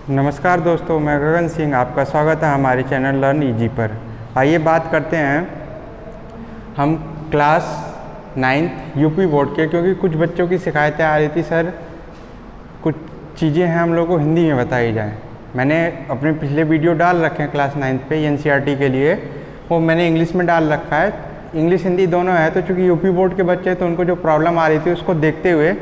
नमस्कार दोस्तों, मैं गगन सिंह, आपका स्वागत है हमारे चैनल लर्न इजी पर। आइए बात करते हैं हम क्लास 9th यूपी बोर्ड के, क्योंकि कुछ बच्चों की शिकायतें आ रही थी, सर कुछ चीज़ें हैं हम लोगों को हिंदी में बताई जाएं। मैंने अपने पिछले वीडियो डाल रखे हैं क्लास 9th पे एनसीईआरटी के लिए, वो मैंने इंग्लिश में डाल रखा है, इंग्लिश हिंदी दोनों है। तो चूँकि यूपी बोर्ड के बच्चे तो उनको जो प्रॉब्लम आ रही थी उसको देखते हुए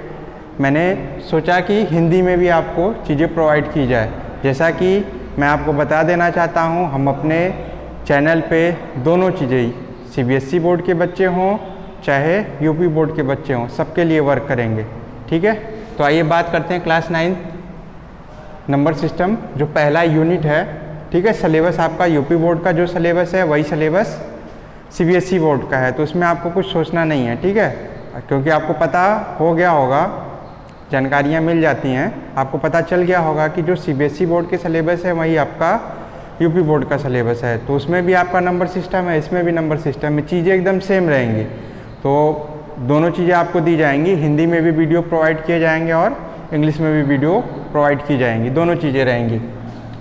मैंने सोचा कि हिंदी में भी आपको चीज़ें प्रोवाइड की जाए। जैसा कि मैं आपको बता देना चाहता हूं, हम अपने चैनल पे दोनों चीज़ें, सीबीएसई बोर्ड के बच्चे हों चाहे यूपी बोर्ड के बच्चे हों, सबके लिए वर्क करेंगे। ठीक है, तो आइए बात करते हैं क्लास 9 नंबर सिस्टम, जो पहला यूनिट है। ठीक है, सिलेबस आपका यूपी बोर्ड का जो सिलेबस है वही सिलेबस सीबीएसई बोर्ड का है, तो उसमें आपको कुछ सोचना नहीं है। ठीक है, क्योंकि आपको पता हो गया होगा, जानकारियाँ मिल जाती हैं, आपको पता चल गया होगा कि जो सीबीएसई बोर्ड के सिलेबस है वही आपका यूपी बोर्ड का सिलेबस है। तो उसमें भी आपका नंबर सिस्टम है, इसमें भी नंबर सिस्टम है, चीज़ें एकदम सेम रहेंगी। तो दोनों चीज़ें आपको दी जाएंगी, हिंदी में भी वीडियो प्रोवाइड किए जाएंगे और इंग्लिश में भी वीडियो प्रोवाइड की जाएंगी, दोनों चीज़ें रहेंगी।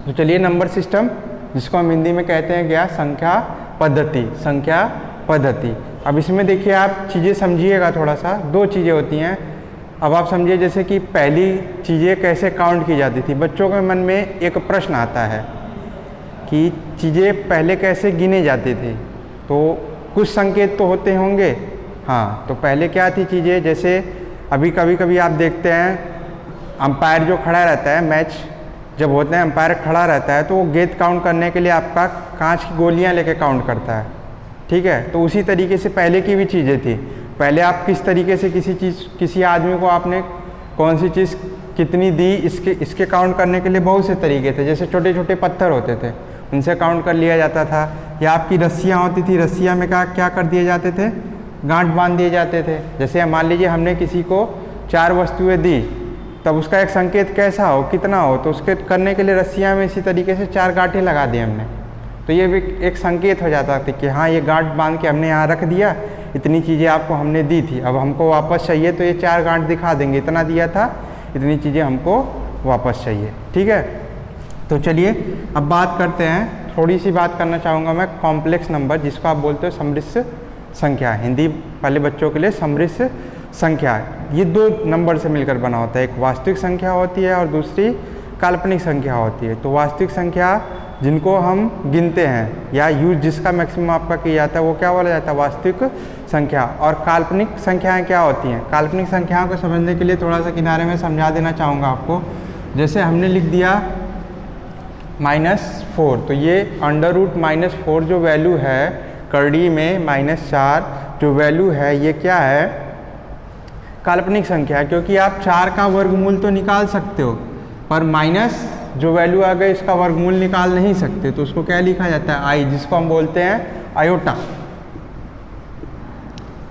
तो चलिए, नंबर सिस्टम जिसको हम हिंदी में कहते हैं क्या, संख्या पद्धति, संख्या पद्धति। अब इसमें देखिए, आप चीज़ें समझिएगा थोड़ा सा, दो चीज़ें होती हैं। अब आप समझिए, जैसे कि पहली चीज़ें कैसे काउंट की जाती थी, बच्चों के मन में एक प्रश्न आता है कि चीज़ें पहले कैसे गिने जाती थी। तो कुछ संकेत तो होते होंगे, हाँ। तो पहले क्या थी चीज़ें, जैसे अभी कभी कभी आप देखते हैं अंपायर जो खड़ा रहता है, मैच जब होते हैं अंपायर खड़ा रहता है, तो वो गेंद काउंट करने के लिए आपका कांच की गोलियां लेके काउंट करता है। ठीक है, तो उसी तरीके से पहले की भी चीज़ें थी। पहले आप किस तरीके से किसी आदमी को आपने कौन सी चीज़ कितनी दी, इसके काउंट करने के लिए बहुत से तरीके थे। जैसे छोटे छोटे पत्थर होते थे, उनसे काउंट कर लिया जाता था, या आपकी रस्सियाँ होती थी, रस्सियाँ में क्या कर दिए जाते थे, गांठ बांध दिए जाते थे। जैसे मान लीजिए हमने किसी को 4 वस्तुएं दी, तब उसका एक संकेत कैसा हो, कितना हो, तो उसके करने के लिए रस्सियाँ में इसी तरीके से 4 गांठें लगा दी हमने, तो ये भी एक संकेत हो जाता था कि हाँ, ये गांठ बांध के हमने यहाँ रख दिया, इतनी चीज़ें आपको हमने दी थी, अब हमको वापस चाहिए तो ये 4 गांठ दिखा देंगे, इतना दिया था, इतनी चीज़ें हमको वापस चाहिए। ठीक है, तो चलिए अब बात करते हैं, थोड़ी सी बात करना चाहूँगा मैं कॉम्प्लेक्स नंबर, जिसको आप बोलते हो समृद्ध संख्या, हिंदी वाले बच्चों के लिए समृद्ध संख्या। ये 2 नंबर से मिलकर बना होता है, एक वास्तविक संख्या होती है और दूसरी काल्पनिक संख्या होती है। तो वास्तविक संख्या जिनको हम गिनते हैं या यूज जिसका मैक्सिमम आपका किया जाता है, वो क्या बोला जाता है, वास्तविक संख्या। और काल्पनिक संख्याएं क्या होती हैं, काल्पनिक संख्याओं को समझने के लिए थोड़ा सा किनारे में समझा देना चाहूँगा आपको। जैसे हमने लिख दिया -4, तो ये √-4 जो वैल्यू है, करड़ी में -4 जो वैल्यू है, ये क्या है, काल्पनिक संख्या है। क्योंकि आप 4 का वर्गमूल तो निकाल सकते हो, पर माइनस जो वैल्यू आ गई इसका वर्गमूल निकाल नहीं सकते, तो उसको क्या लिखा जाता है, आई, जिसको हम बोलते हैं आयोटा।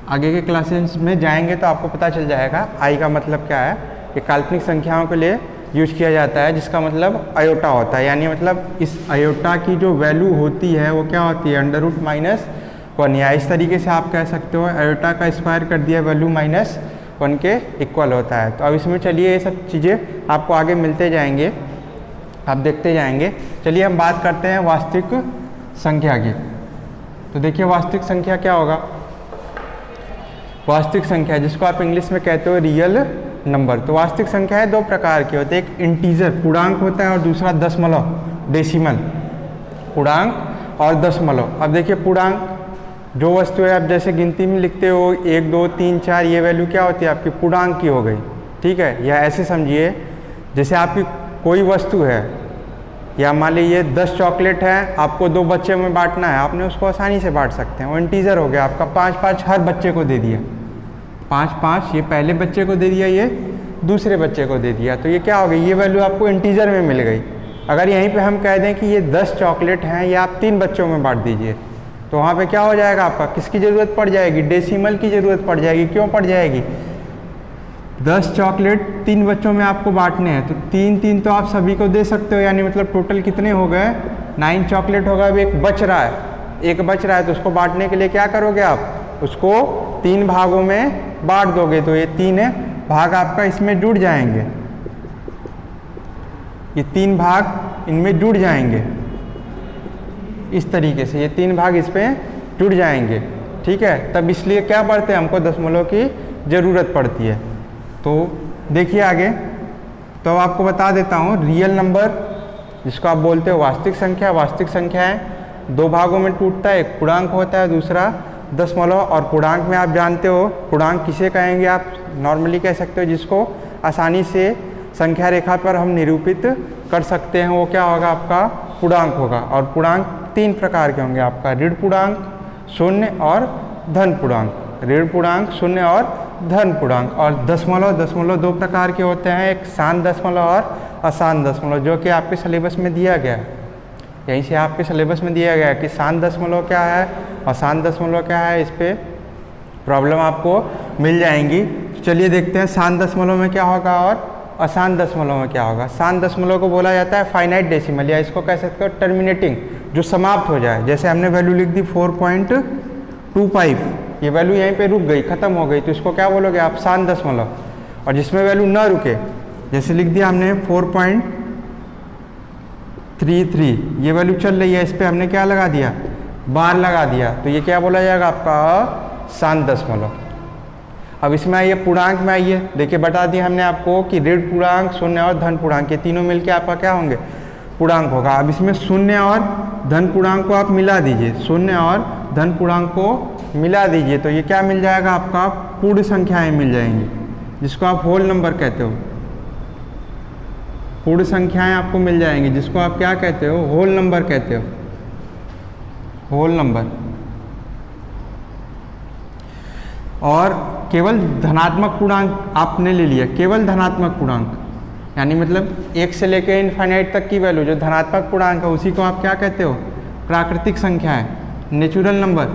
आगे के क्लासेस में जाएंगे तो आपको पता चल जाएगा आई का मतलब क्या है। ये काल्पनिक संख्याओं के लिए यूज किया जाता है, जिसका मतलब आयोटा होता है, यानी मतलब इस आयोटा की जो वैल्यू होती है वो क्या होती है, √-1, या इस तरीके से आप कह सकते हो आयोटा का स्क्वायर कर दिया, वैल्यू -1 के इक्वल होता है। तो अब इसमें चलिए ये सब चीज़ें आपको आगे मिलते जाएंगे, आप देखते जाएंगे। चलिए हम बात करते हैं वास्तविक संख्या की। तो देखिए वास्तविक संख्या क्या होगा, वास्तविक संख्या जिसको आप इंग्लिश में कहते हो रियल नंबर। तो वास्तविक संख्या है 2 प्रकार की होती है, एक इंटीजर पूर्णांक होता है और दूसरा दशमलव, डेसिमल, पूर्णांक और दशमलव। अब देखिए पूर्णांक जो वस्तु है, आप जैसे गिनती में लिखते हो 1 2 3 4, ये वैल्यू क्या होती है आपकी, पूर्णांक की हो गई। ठीक है, या ऐसे समझिए जैसे आपकी कोई वस्तु है, या मान लीजिए 10 चॉकलेट है, आपको 2 बच्चे में बांटना है, आपने उसको आसानी से बांट सकते हैं, वो इंटीजर हो गया आपका। 5-5 हर बच्चे को दे दिया, 5-5 ये पहले बच्चे को दे दिया, ये दूसरे बच्चे को दे दिया, तो ये क्या हो गई, ये वैल्यू आपको इंटीजर में मिल गई। अगर यहीं पे हम कह दें कि ये 10 चॉकलेट हैं, ये आप 3 बच्चों में बांट दीजिए, तो वहाँ पे क्या हो जाएगा आपका, किसकी ज़रूरत पड़ जाएगी, डेसिमल की ज़रूरत पड़ जाएगी। क्यों पड़ जाएगी, 10 चॉकलेट 3 बच्चों में आपको बांटने हैं, तो 3-3 तो आप सभी को दे सकते हो, यानी मतलब टोटल कितने हो गए, 9 चॉकलेट होगा। अब एक बच रहा है, तो उसको बांटने के लिए क्या करोगे आप, उसको 3 भागों में बांट दोगे, तो ये 3 भाग आपका इसमें जुड़ जाएंगे। ये 3 भाग इनमें जुड़ जाएंगे इस तरीके से, ये 3 भाग इस पे जुड़ जाएंगे, ठीक है। तब इसलिए क्या पढ़ते हैं, हमको दशमलव की ज़रूरत पड़ती है। तो देखिए आगे, तो आपको बता देता हूँ रियल नंबर जिसको आप बोलते हो वास्तविक संख्या, वास्तविक संख्याएं 2 भागों में टूटता है, एक पूर्णांक होता है, दूसरा दशमलव। और पूर्णांक में आप जानते हो पूर्णांक किसे कहेंगे, आप नॉर्मली कह सकते हो जिसको आसानी से संख्या रेखा पर हम निरूपित कर सकते हैं, वो क्या होगा, आपका पूर्णांक होगा। और पूर्णांक 3 प्रकार के होंगे आपका, ऋण पूर्णांक, शून्य और धन पूर्णांक। ऋण पूर्णांक, शून्य और धन पूर्णांक। और दशमलव 2 प्रकार के होते हैं, एक शांत दशमलव और अशांत दशमलव, जो कि आपके सिलेबस में दिया गया है। यहीं से आपके सिलेबस में दिया गया है कि शांत दशमलव क्या है, अशांत दशमलव क्या है, इस पे प्रॉब्लम आपको मिल जाएंगी। चलिए देखते हैं शांत दशमलव में क्या होगा और अशांत दशमलव में क्या होगा। शांत दशमलव को बोला जाता है फाइनाइट डेसिमल, या इसको कह सकते हो टर्मिनेटिंग, जो समाप्त हो जाए। जैसे हमने वैल्यू लिख दी 4.25, ये वैल्यू यहीं पे रुक गई, ख़त्म हो गई, तो इसको क्या बोलोगे आप, शांत दशमलव। और जिसमें वैल्यू न रुके, जैसे लिख दिया हमने 4.33, ये वैल्यू चल रही है, इस पर हमने क्या लगा दिया, बार लगा दिया, तो ये क्या बोला जाएगा आपका शांत दशमलव। अब इसमें आइए पूर्णांक में आइए, देखिए बता दिया हमने आपको कि ऋण पूर्णांक, शून्य और धन पूर्णांक, ये तीनों मिलके आपका क्या होंगे, पूर्णांक होगा। अब इसमें शून्य और धन पूर्णांक को आप मिला दीजिए, शून्य और धन पूर्णांक को मिला दीजिए, तो ये क्या मिल जाएगा आपका, पूर्ण संख्याएं मिल जाएंगी, जिसको आप होल नंबर कहते हो। पूर्ण संख्याएं आपको मिल जाएंगी, जिसको आप क्या कहते हो, होल नंबर कहते हो, होल नंबर। और केवल धनात्मक पूर्णांक आपने ले लिया, केवल धनात्मक पूर्णांक, यानी मतलब 1 से लेकर इनफाइनाइट तक की वैल्यू जो धनात्मक पूर्णांक है, उसी को आप क्या कहते हो, प्राकृतिक संख्या है, नेचुरल नंबर।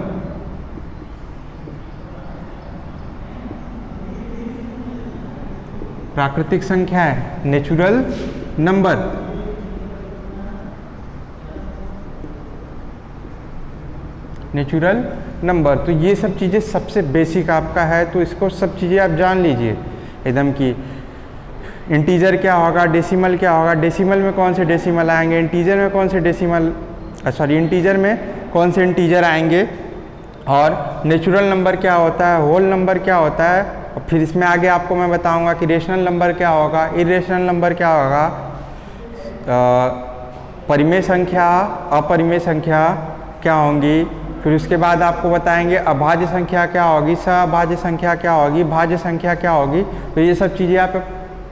प्राकृतिक संख्या है, नेचुरल नंबर। Natural number. तो ये सब चीज़ें सबसे बेसिक आपका है, तो इसको सब चीज़ें आप जान लीजिए एकदम कि इंटीजर क्या होगा, डेसिमल क्या होगा, डेसिमल में कौन से डेसिमल आएंगे, इंटीजर में कौन से डेसिमल, सॉरी इंटीजर में कौन से इंटीजर आएंगे, और नेचुरल नंबर क्या होता है, होल नंबर क्या होता है। और फिर इसमें आगे आपको मैं बताऊंगा कि रेशनल नंबर क्या होगा, इरेशनल नंबर क्या होगा, परिमेय संख्या, अपरिमेय संख्या क्या होंगी। फिर उसके बाद आपको बताएंगे अभाज्य संख्या क्या होगी, सभाज्य संख्या क्या होगी, भाज्य संख्या क्या होगी। तो ये सब चीज़ें आप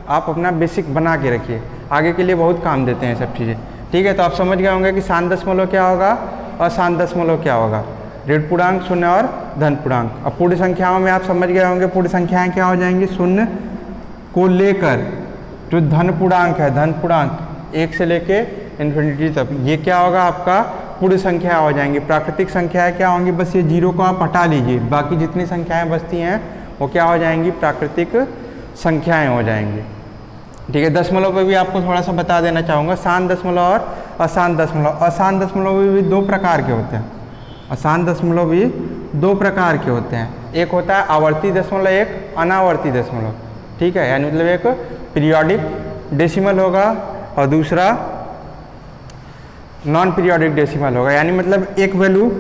अपना बेसिक बना के रखिए, आगे के लिए बहुत काम देते हैं सब चीज़ें, ठीक है। तो आप समझ गए होंगे कि शांत दशमलव क्या होगा और शांत दशमलव क्या होगा, ऋण पूर्णांक, शून्य और धन पूर्णांक। अब पूर्ण संख्याओं में आप समझ गए होंगे पूर्ण संख्याएँ क्या हो जाएंगी, शून्य को लेकर जो धन पूर्णांक है, धन पूर्णांक 1 से लेके इन्फिनिटी तक, ये क्या होगा आपका पूर्ण संख्या हो जाएंगी। प्राकृतिक संख्याएं क्या होंगी, बस ये 0 को आप हटा लीजिए, बाकी जितनी संख्याएं बचती हैं वो क्या हो जाएंगी, प्राकृतिक संख्याएं हो जाएंगी, ठीक है। दशमलव पे भी आपको थोड़ा सा बता देना चाहूँगा, शांत दशमलव और अशांत दशमलव। अशांत दशमलव भी 2 प्रकार के होते हैं, अशांत दशमलव भी 2 प्रकार के होते हैं। एक होता है आवर्ती दशमलव, एक अनावर्ती दशमलव, ठीक है, यानी मतलब एक पीरियोडिक डेसिमल होगा और दूसरा नॉन पीरियोडिक डेसिमल होगा। यानी मतलब एक वैल्यू,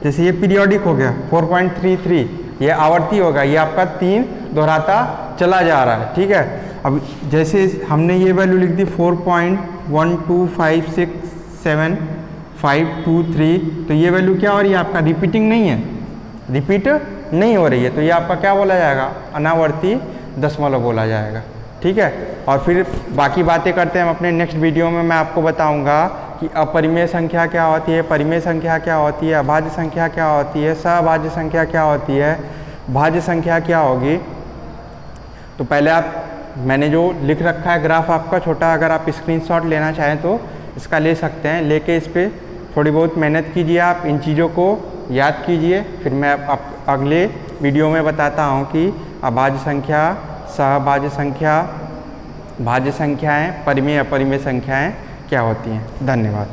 जैसे ये पीरियोडिक हो गया 4.33, ये आवर्ती होगा, ये आपका 3 दोहराता चला जा रहा है, ठीक है। अब जैसे हमने ये वैल्यू लिख दी 4.12567.523, तो ये वैल्यू क्या हो रही है आपका, रिपीटिंग नहीं है, रिपीट नहीं हो रही है, तो ये आपका क्या बोला जाएगा, अनावर्ती दशमलव बोला जाएगा, ठीक है। और फिर बाकी बातें करते हैं हम अपने नेक्स्ट वीडियो में। मैं आपको बताऊंगा कि अपरिमेय संख्या क्या होती है, परिमेय संख्या क्या होती है, अभाज्य संख्या क्या होती है, सभाज्य संख्या क्या होती है, भाज्य संख्या क्या होगी। तो पहले मैंने जो लिख रखा है ग्राफ आपका छोटा, अगर आप स्क्रीनशॉट लेना चाहें तो इसका ले सकते हैं, लेके इस पर थोड़ी बहुत मेहनत कीजिए, आप इन चीज़ों को याद कीजिए। फिर मैं अगले वीडियो में बताता हूँ कि अभाज्य संख्या, सहभाज्य संख्या, भाज्य संख्याएं, परिमेय अपरिमेय संख्याएं क्या होती हैं। धन्यवाद।